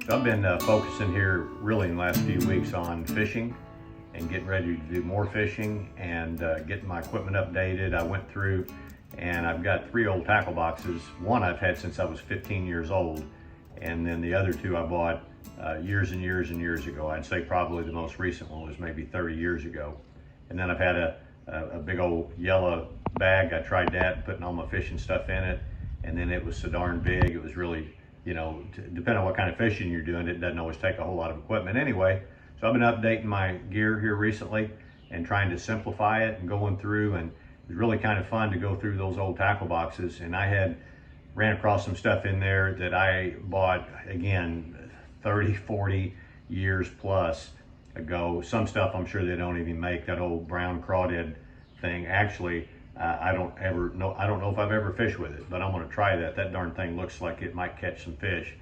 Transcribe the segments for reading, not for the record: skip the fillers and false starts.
So I've been focusing here really in the last few weeks on fishing and getting ready to do more fishing and getting my equipment updated. I went through and I've got 3 old tackle boxes. One I've had since I was 15 years old, and then the other 2 I bought years and years and years ago. I'd say probably the most recent one was maybe 30 years ago. And then I've had a big old yellow bag. I tried that, putting all my fishing stuff in it, and then it was so darn big, it was really, you know, depending on what kind of fishing you're doing, it doesn't always take a whole lot of equipment anyway. So I've been updating my gear here recently and trying to simplify it and going through, and it was really kind of fun to go through those old tackle boxes. And I ran across some stuff in there that I bought, again, 30, 40 years plus ago. Some stuff I'm sure they don't even make. That old brown crawdad thing, actually, I don't know if I've ever fished with it, but I'm going to try that. That darn thing looks like it might catch some fish.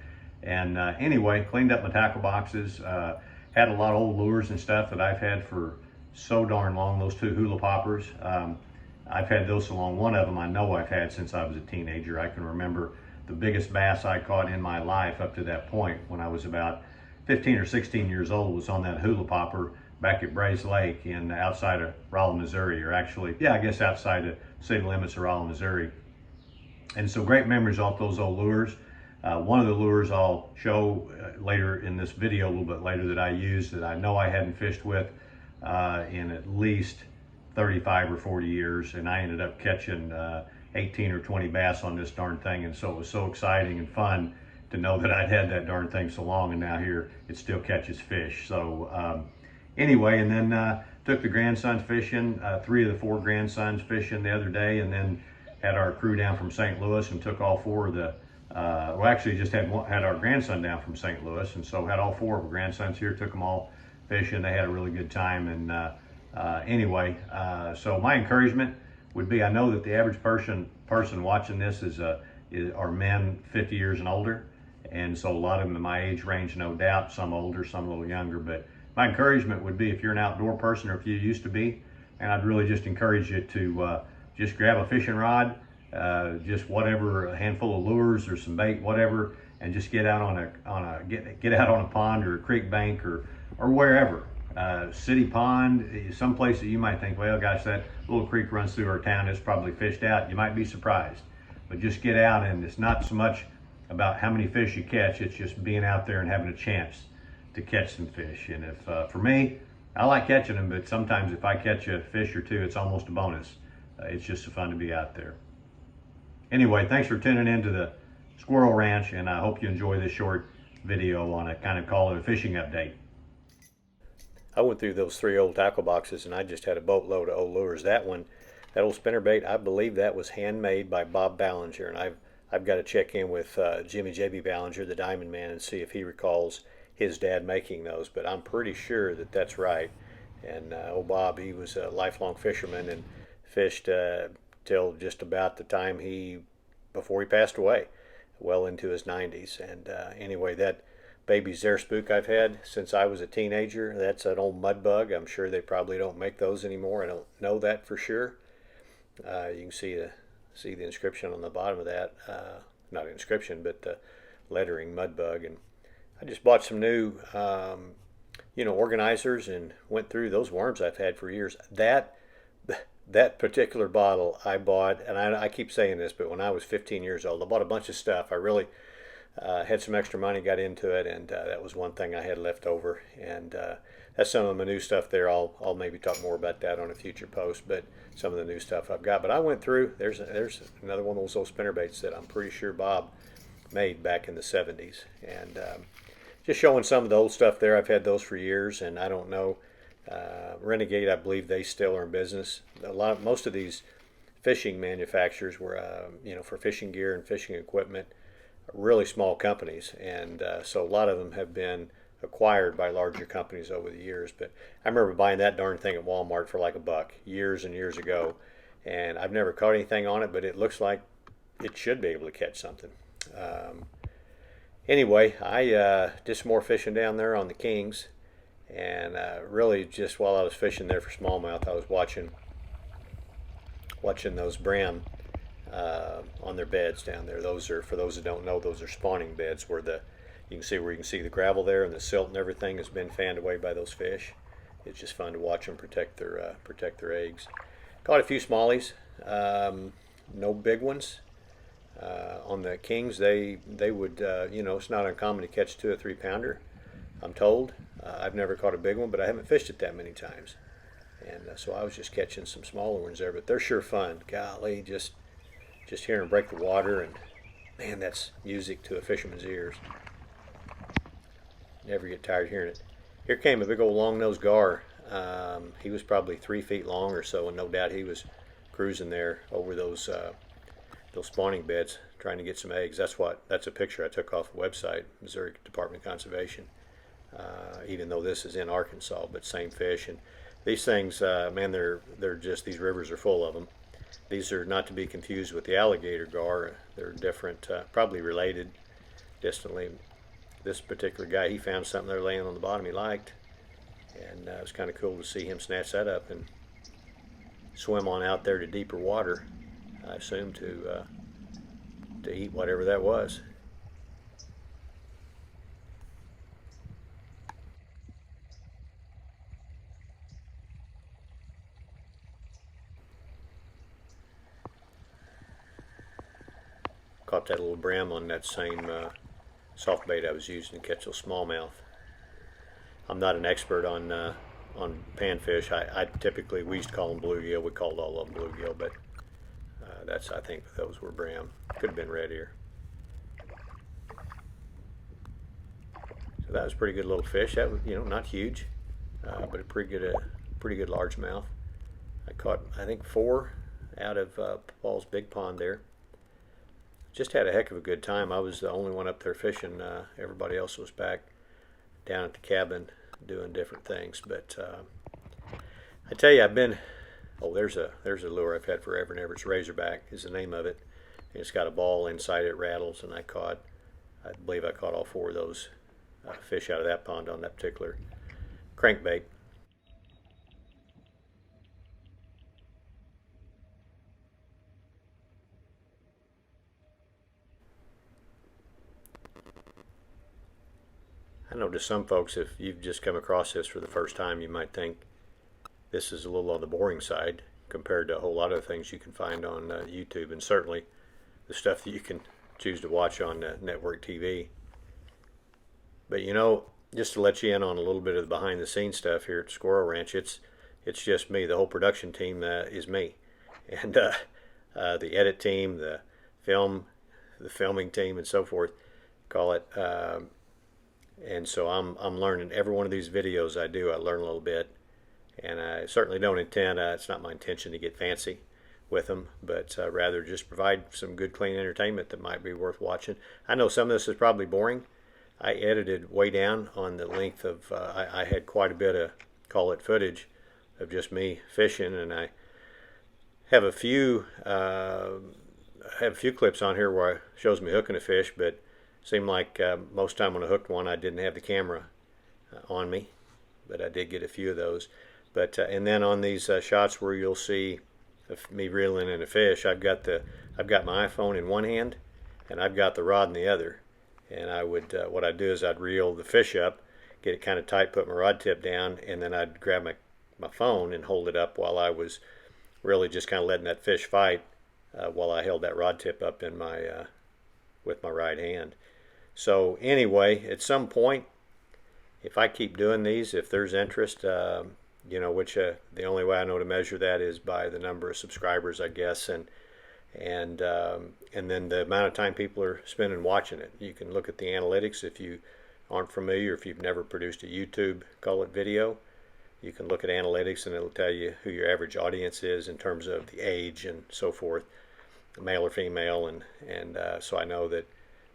And anyway, cleaned up my tackle boxes. Had a lot of old lures and stuff that I've had for so darn long. Those 2 hula poppers, I've had those so long. One of them I know I've had since I was a teenager. I can remember the biggest bass I caught in my life up to that point, when I was about 15 or 16 years old, was on that hula popper back at Brays Lake outside of Rolla, Missouri, or actually, yeah, I guess outside the city limits of Rolla, Missouri. And so great memories off those old lures. One of the lures I'll show later in this video, a little bit later, that I used, that I know I hadn't fished with in at least 35 or 40 years, and I ended up catching 18 or 20 bass on this darn thing. And so it was so exciting and fun to know that I'd had that darn thing so long, and now here it still catches fish. So anyway, and then took the grandsons fishing, 3 of the 4 grandsons fishing the other day, and then had our crew down from St. Louis and took all 4 of the, well, actually just had our grandson down from St. Louis, and so had all 4 of our grandsons here, took them all fishing. They had a really good time. And anyway, so my encouragement would be, I know that the average person watching this are men 50 years and older, and so a lot of them in my age range, no doubt, some older, some a little younger. But my encouragement would be, if you're an outdoor person, or if you used to be, and I'd really just encourage you to just grab a fishing rod, just whatever, a handful of lures or some bait, whatever, and just get out get out on a pond or a creek bank or wherever, city pond, someplace that you might think, well, gosh, that little creek runs through our town, it's probably fished out. You might be surprised, but just get out, and it's not so much about how many fish you catch, it's just being out there and having a chance to catch some fish. And if for me, I like catching them, but sometimes if I catch a fish or 2, it's almost a bonus. It's just so fun to be out there. Anyway, thanks for tuning in to the Squirrel Ranch, and I hope you enjoy this short video on kind of call it a fishing update. I went through those 3 old tackle boxes, and I just had a boatload of old lures. That old spinnerbait, I believe that was handmade by Bob Ballinger, and I've got to check in with Jimmy J.B. Ballinger, the Diamond Man, and see if he recalls his dad making those, but I'm pretty sure that that's right. And old Bob, he was a lifelong fisherman and fished till just about the time before he passed away, well into his 90s. And anyway, that baby Zare spook I've had since I was a teenager, that's an old mud bug. I'm sure they probably don't make those anymore. I don't know that for sure. You can see the inscription on the bottom of that, not inscription, but the lettering, mud bug. And I just bought some new organizers and went through those worms I've had for years. That particular bottle I bought, and I keep saying this, but when I was 15 years old, I bought a bunch of stuff. I really had some extra money, got into it, and that was one thing I had left over. And that's some of my new stuff there. I'll maybe talk more about that on a future post, but some of the new stuff I've got. But I went through, there's another one of those old spinnerbaits that I'm pretty sure Bob made back in the 70s. And just showing some of the old stuff there. I've had those for years, and I don't know. Renegade, I believe they still are in business. Most of these fishing manufacturers were, for fishing gear and fishing equipment, really small companies, and so a lot of them have been acquired by larger companies over the years. But I remember buying that darn thing at Walmart for like $1 years and years ago, and I've never caught anything on it, but it looks like it should be able to catch something. Anyway, I did some more fishing down there on the Kings, and really just while I was fishing there for smallmouth, I was watching those brim on their beds down there. Those are, for those that don't know, those are spawning beds where the You can see where you can see the gravel there, and the silt and everything has been fanned away by those fish. It's just fun to watch them protect their eggs. Caught a few smallies, no big ones. On the kings, they would, it's not uncommon to catch 2 or 3 pounder, I'm told. I've never caught a big one, but I haven't fished it that many times. And so I was just catching some smaller ones there, but they're sure fun. Golly, just hearing them break the water, and man, that's music to a fisherman's ears. Never get tired hearing it. Here came a big old long-nosed gar. He was probably 3 feet long or so, and no doubt he was cruising there over those spawning beds trying to get some eggs. That's a picture I took off the website, Missouri Department of Conservation. Even though this is in Arkansas, but same fish. And these things, man, they're just, these rivers are full of them. These are not to be confused with the alligator gar. They're different, probably related distantly. This particular guy, he found something there laying on the bottom he liked, and it was kind of cool to see him snatch that up and swim on out there to deeper water, I assume to eat whatever that was. Caught that little brim on that same soft bait I was using to catch those smallmouth. I'm not an expert on panfish. I typically, we used to call them bluegill. We called all of them bluegill, but I think those were brim. Could have been red ear. So that was a pretty good little fish. That was, not huge, but a pretty good largemouth. I caught, I think, 4 out of Paul's big pond there. Just had a heck of a good time. I was the only one up there fishing. Everybody else was back down at the cabin doing different things. But I tell you, I've been, there's a lure I've had forever and ever. It's Razorback is the name of it. And it's got a ball inside it, rattles, and I believe I caught all 4 of those fish out of that pond on that particular crankbait. I know to some folks, if you've just come across this for the first time, you might think this is a little on the boring side compared to a whole lot of things you can find on YouTube, and certainly the stuff that you can choose to watch on network TV. But just to let you in on a little bit of the behind the scenes stuff here at Squirrel Ranch, it's just me. The whole production team is me, and the edit team, the filming team, and so forth, call it. And so I'm learning every one of these videos I do. I learn a little bit, and I certainly don't intend. It's not my intention to get fancy with them, but rather just provide some good, clean entertainment that might be worth watching. I know some of this is probably boring. I edited way down on the length of. I had quite a bit of, call it, footage of just me fishing, and I have a few clips on here where it shows me hooking a fish, but seemed like most time when I hooked one, I didn't have the camera on me, but I did get a few of those. But and then on these shots where you'll see me reeling in a fish, I've got my iPhone in one hand, and I've got the rod in the other. And I would what I'd do is I'd reel the fish up, get it kind of tight, put my rod tip down, and then I'd grab my phone and hold it up while I was really just kind of letting that fish fight while I held that rod tip up in my with my right hand. So anyway, at some point, if I keep doing these, if there's interest, which the only way I know to measure that is by the number of subscribers, I guess, and then the amount of time people are spending watching it. You can look at the analytics if you aren't familiar, if you've never produced a YouTube, call it video. You can look at analytics and it'll tell you who your average audience is in terms of the age and so forth, male or female, and so I know that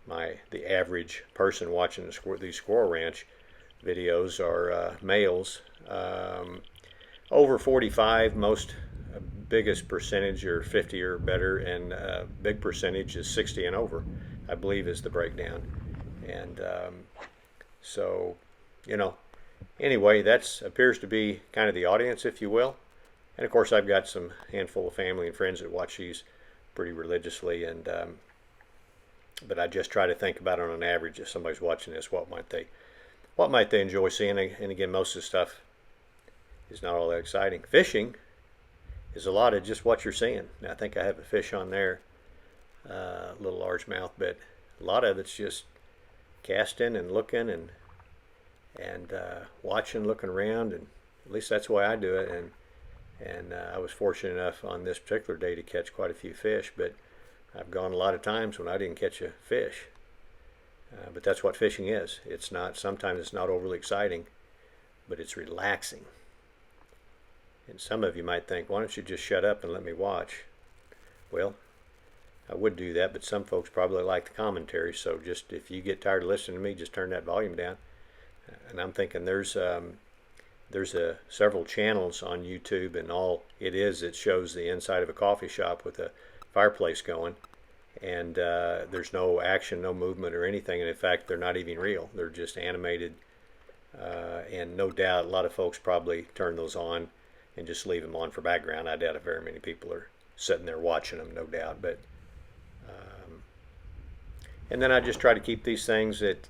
the average person watching these Squirrel Ranch videos are males over 45. Most biggest percentage are 50 or better, and big percentage is 60 and over, I believe, is the breakdown. And so anyway, that appears to be kind of the audience, if you will. And of course, I've got some handful of family and friends that watch these pretty religiously, and But I just try to think about it on an average. If somebody's watching this, what might they enjoy seeing? And again, most of the stuff is not all that exciting. Fishing is a lot of just what you're seeing. Now, I think I have a fish on there, a little largemouth, but a lot of it's just casting and looking and watching, looking around, and at least that's the way I do it. And I was fortunate enough on this particular day to catch quite a few fish, but I've gone a lot of times when I didn't catch a fish. But that's what fishing is. It's not. Sometimes it's not overly exciting, but it's relaxing. And some of you might think, why don't you just shut up and let me watch? Well, I would do that, but some folks probably like the commentary. So just if you get tired of listening to me, just turn that volume down. And I'm thinking there's several channels on YouTube, and all it shows the inside of a coffee shop with a fireplace going, and there's no action, no movement or anything. And in fact, they're not even real. They're just animated. And no doubt a lot of folks probably turn those on and just leave them on for background. I doubt if very many people are sitting there watching them, no doubt. But and then I just try to keep these things at,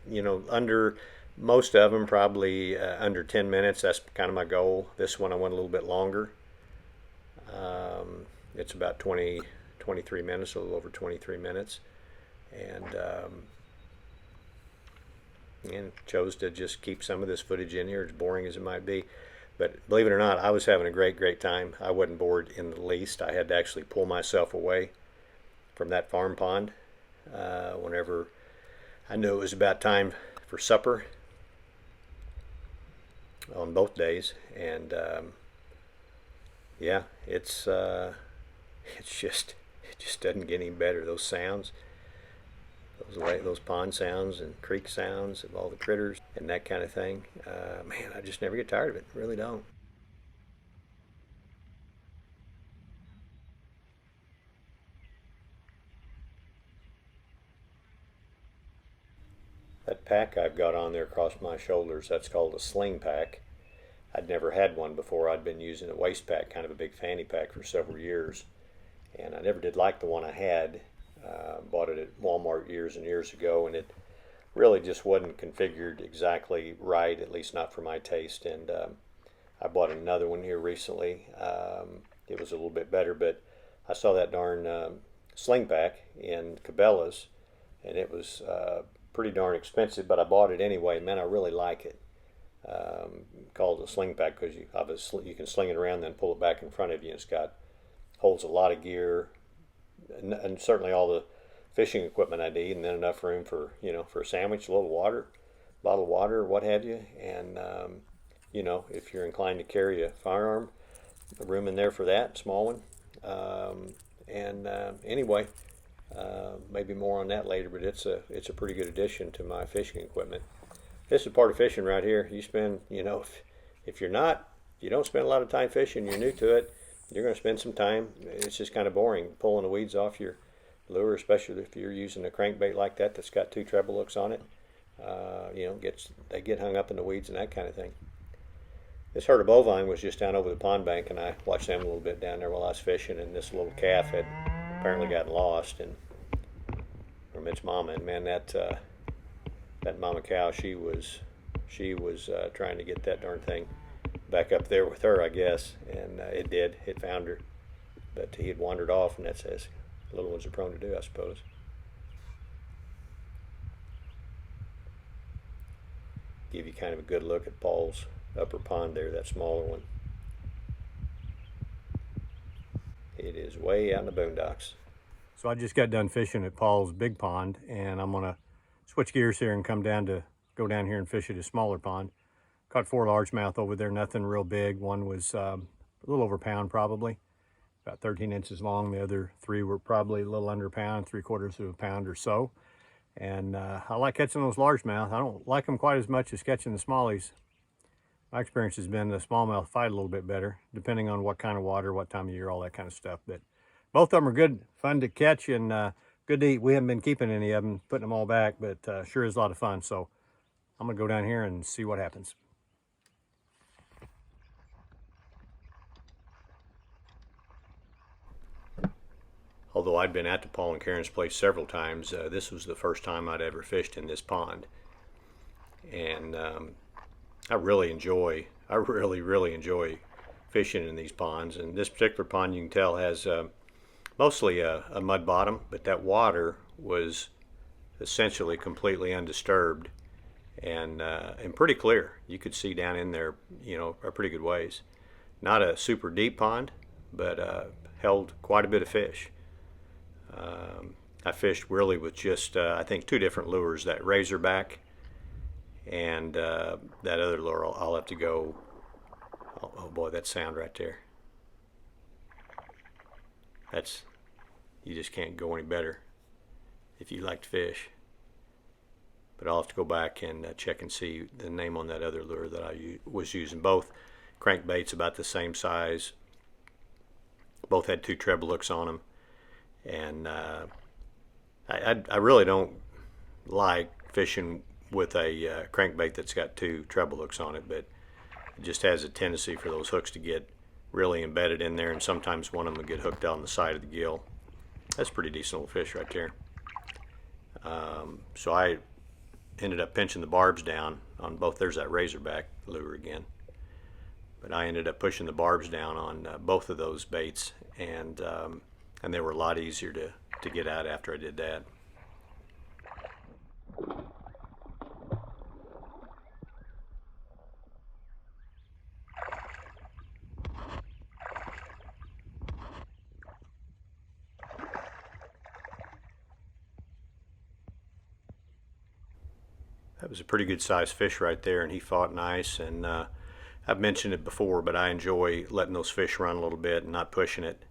under, most of them probably under 10 minutes. That's kind of my goal. This one I went a little bit longer. It's about 23 minutes, a little over 23 minutes. And chose to just keep some of this footage in here, as boring as it might be. But believe it or not, I was having a great time. I wasn't bored in the least. I had to actually pull myself away from that farm pond whenever I knew it was about time for supper on both days. And yeah, it just doesn't get any better. Those sounds, those pond sounds and creek sounds of all the critters and that kind of thing. Man, I just never get tired of it. Really don't. That pack I've got on there across my shoulders, that's called a sling pack. I'd never had one before. I'd been using a waist pack, kind of a big fanny pack, for several years, and I never did like the one I had. Bought it at Walmart years and years ago, and it really just wasn't configured exactly right, at least not for my taste. And I bought another one here recently. It was a little bit better, but I saw that darn sling pack in Cabela's, and it was pretty darn expensive, but I bought it anyway. Man, I really like it. Called a sling pack because you can sling it around, then pull it back in front of you. And holds a lot of gear, and certainly all the fishing equipment I need, and then enough room for a sandwich, a little water, bottle of water, what have you. And if you're inclined to carry a firearm, a room in there for that, small one. Anyway, maybe more on that later, but it's a pretty good addition to my fishing equipment. This is part of fishing right here. You spend, if you don't spend a lot of time fishing, you're new to it, you're going to spend some time. It's just kind of boring pulling the weeds off your lure, especially if you're using a crankbait like that that's got two treble hooks on it. They get hung up in the weeds and that kind of thing. This herd of bovine was just down over the pond bank, and I watched them a little bit down there while I was fishing, and this little calf had apparently gotten lost from its mama. And man, that mama cow, she was trying to get that darn thing back up there with her, I guess, and it did. It found her, but he had wandered off, and that's as little ones are prone to do, I suppose. Give you kind of a good look at Paul's upper pond there, that smaller one. It is way out in the boondocks. So I just got done fishing at Paul's big pond, and I'm gonna switch gears here and go down here and fish at a smaller pond. Caught 4 largemouth over there, nothing real big. One was a little over a pound probably, about 13 inches long. The other 3 were probably a little under a pound, 3/4 of a pound or so. And I like catching those largemouth. I don't like them quite as much as catching the smallies. My experience has been the smallmouth fight a little bit better, depending on what kind of water, what time of year, all that kind of stuff. But both of them are good, fun to catch, and good to eat. We haven't been keeping any of them, putting them all back, but sure is a lot of fun. So I'm gonna go down here and see what happens. although I'd been at the Paul and Karen's place several times, this was the first time I'd ever fished in this pond. And I really really enjoy fishing in these ponds. And this particular pond, you can tell, has mostly a mud bottom, but that water was essentially completely undisturbed and pretty clear. You could see down in there, a pretty good ways. Not a super deep pond, but held quite a bit of fish. I fished really with just, I think, two different lures, that razorback and that other lure. I'll have to go, oh boy, that sound right there. You just can't go any better if you like to fish. But I'll have to go back and check and see the name on that other lure that I was using. Both crankbaits about the same size. Both had two treble hooks on them. And I really don't like fishing with a crankbait that's got two treble hooks on it, but it just has a tendency for those hooks to get really embedded in there, and sometimes one of them will get hooked on the side of the gill. That's a pretty decent little fish right there. So I ended up pinching the barbs down on both. There's that razorback lure again. But I ended up pushing the barbs down on both of those baits, and they were a lot easier to get out after I did that. That was a pretty good sized fish right there, and he fought nice. And I've mentioned it before, but I enjoy letting those fish run a little bit and not pushing it.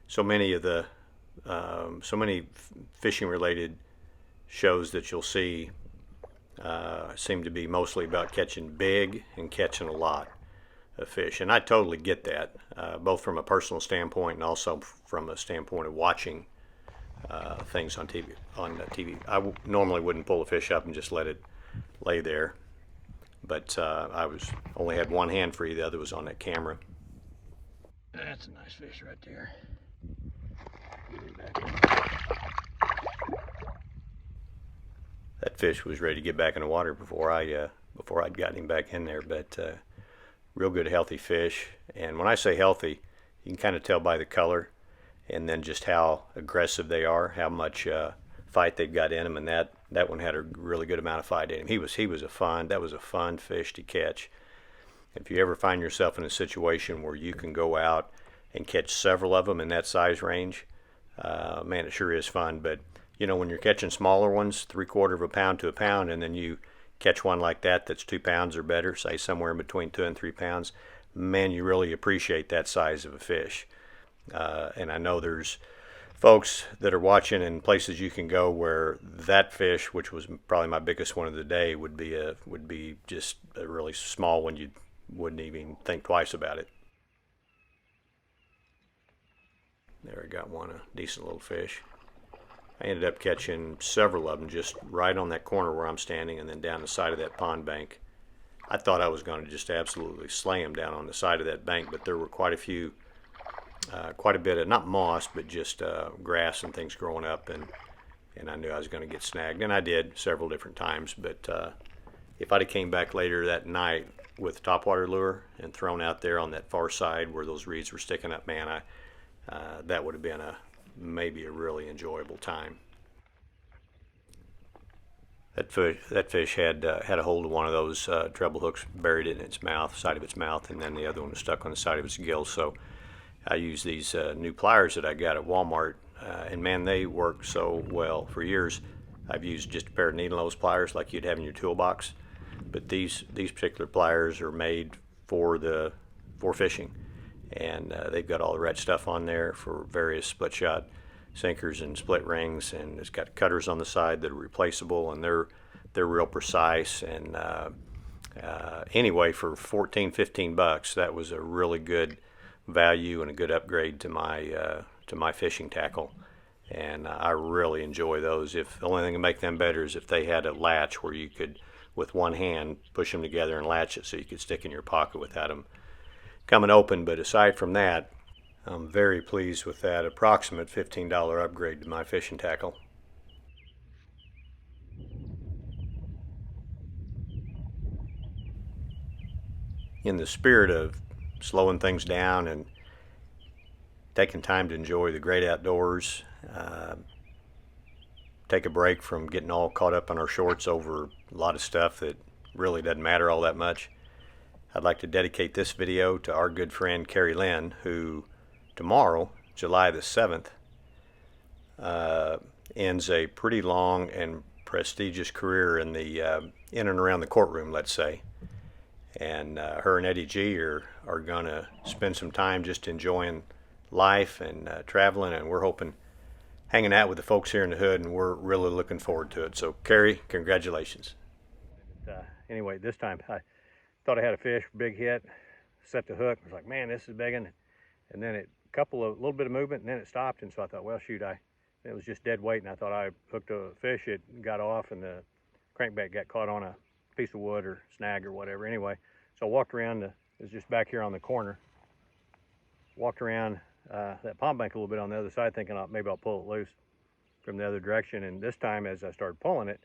So many fishing related shows that you'll see seem to be mostly about catching big and catching a lot of fish, and I totally get that, both from a personal standpoint and also from a standpoint of watching things on TV. I normally wouldn't pull a fish up and just let it lay there, but I only had one hand free. The other was on that camera. That's a nice fish right there. That fish was ready to get back in the water before I'd gotten him back in there. But real good, healthy fish. And when I say healthy, you can kind of tell by the color, and then just how aggressive they are, how much fight they've got in them. And that one had a really good amount of fight in him. That was a fun fish to catch. If you ever find yourself in a situation where you can go out and catch several of them in that size range, man, it sure is fun. But when you're catching smaller ones, 3/4 of a pound to a pound, and then you catch one like that's 2 pounds or better, say somewhere in between 2 and 3 pounds, man, you really appreciate that size of a fish. And I know there's folks that are watching in places you can go where that fish, which was probably my biggest one of the day, would be just a really small one. You wouldn't even think twice about it. There, I got one, a decent little fish. I ended up catching several of them just right on that corner where I'm standing, and then down the side of that pond bank. I thought I was going to just absolutely slay them down on the side of that bank, but there were quite a bit of, not moss, but just grass and things growing up, and I knew I was going to get snagged, and I did several different times. But if I'd have came back later that night with topwater lure and thrown out there on that far side where those reeds were sticking up, man, that would have been maybe a really enjoyable time. That fish had a hold of one of those treble hooks buried in its mouth, side of its mouth, and then the other one was stuck on the side of its gill. So I used these new pliers that I got at Walmart, and man, they work so well. For years, I've used just a pair of needle nose pliers like you'd have in your toolbox, but these particular pliers are made for fishing, and they've got all the right stuff on there for various split shot sinkers and split rings, and it's got cutters on the side that are replaceable, and they're real precise. And anyway, for $14-15, that was a really good value and a good upgrade to my fishing tackle, and I really enjoy those. If the only thing to make them better is if they had a latch where you could, with one hand, push them together and latch it so you could stick in your pocket without them coming open. But aside from that, I'm very pleased with that approximate $15 upgrade to my fishing tackle. In the spirit of slowing things down and taking time to enjoy the great outdoors, take a break from getting all caught up on our shorts over a lot of stuff that really doesn't matter all that much, I'd like to dedicate this video to our good friend Carrie Lynn, who tomorrow, July the 7th, ends a pretty long and prestigious career in and around the courtroom, let's say. And her and Eddie G are going to spend some time just enjoying life and traveling, and we're hoping hanging out with the folks here in the hood, and we're really looking forward to it. So Carrie, congratulations. Anyway, this time I thought I had a fish, big hit, set the hook, was like, man, this is big, and then a little bit of movement, and then it stopped, and so I thought, well, shoot, it was just dead weight, and I thought I hooked a fish, it got off, and the crankbait got caught on a piece of wood or snag or whatever. Anyway, so I walked around, it was just back here on the corner, walked around that pond bank a little bit on the other side, thinking maybe I'll pull it loose from the other direction. And this time, as I started pulling it,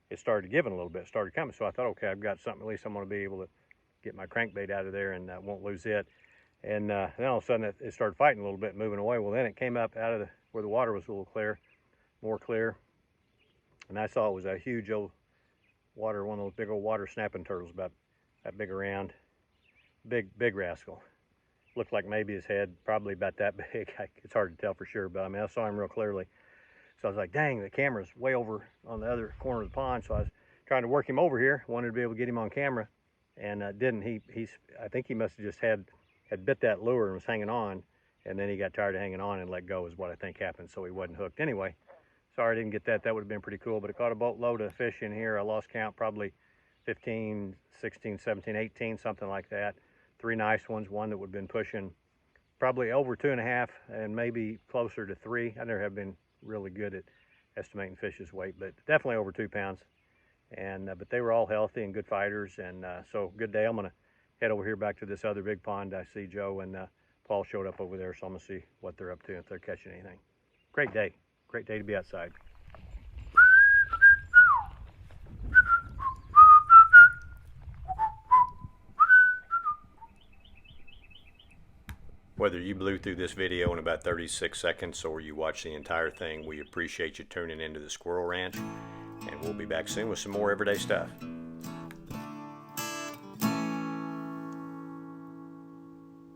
it started giving a little bit, started coming. So I thought, okay, I've got something, at least I'm going to be able to get my crankbait out of there and won't lose it. And then all of a sudden it started fighting a little bit, moving away. Well, then it came up out of where the water was a little clear, more clear. And I saw it was a huge old one of those big old water snapping turtles, about that big around, big rascal. Looked like maybe his head, probably about that big. It's hard to tell for sure, but I mean, I saw him real clearly. So I was like, dang, the camera's way over on the other corner of the pond. So I was trying to work him over here, wanted to be able to get him on camera, and didn't. I think he must have just had bit that lure and was hanging on, and then he got tired of hanging on and let go is what I think happened, so he wasn't hooked. Anyway, sorry I didn't get that. That would have been pretty cool, but it caught a boatload of fish in here. I lost count, probably 15, 16, 17, 18, something like that. 3 nice ones, one that would have been pushing probably over 2.5 and maybe closer to 3. I never have been really good at estimating fish's weight, but definitely over 2 pounds. And but they were all healthy and good fighters, and so good day. I'm gonna head over here back to this other big pond. I see Joe and Paul showed up over there, so I'm gonna see what they're up to, if they're catching anything. Great day to be outside. Whether you blew through this video in about 36 seconds or you watch the entire thing, we appreciate you tuning into the Squirrel Ranch, and we'll be back soon with some more everyday stuff.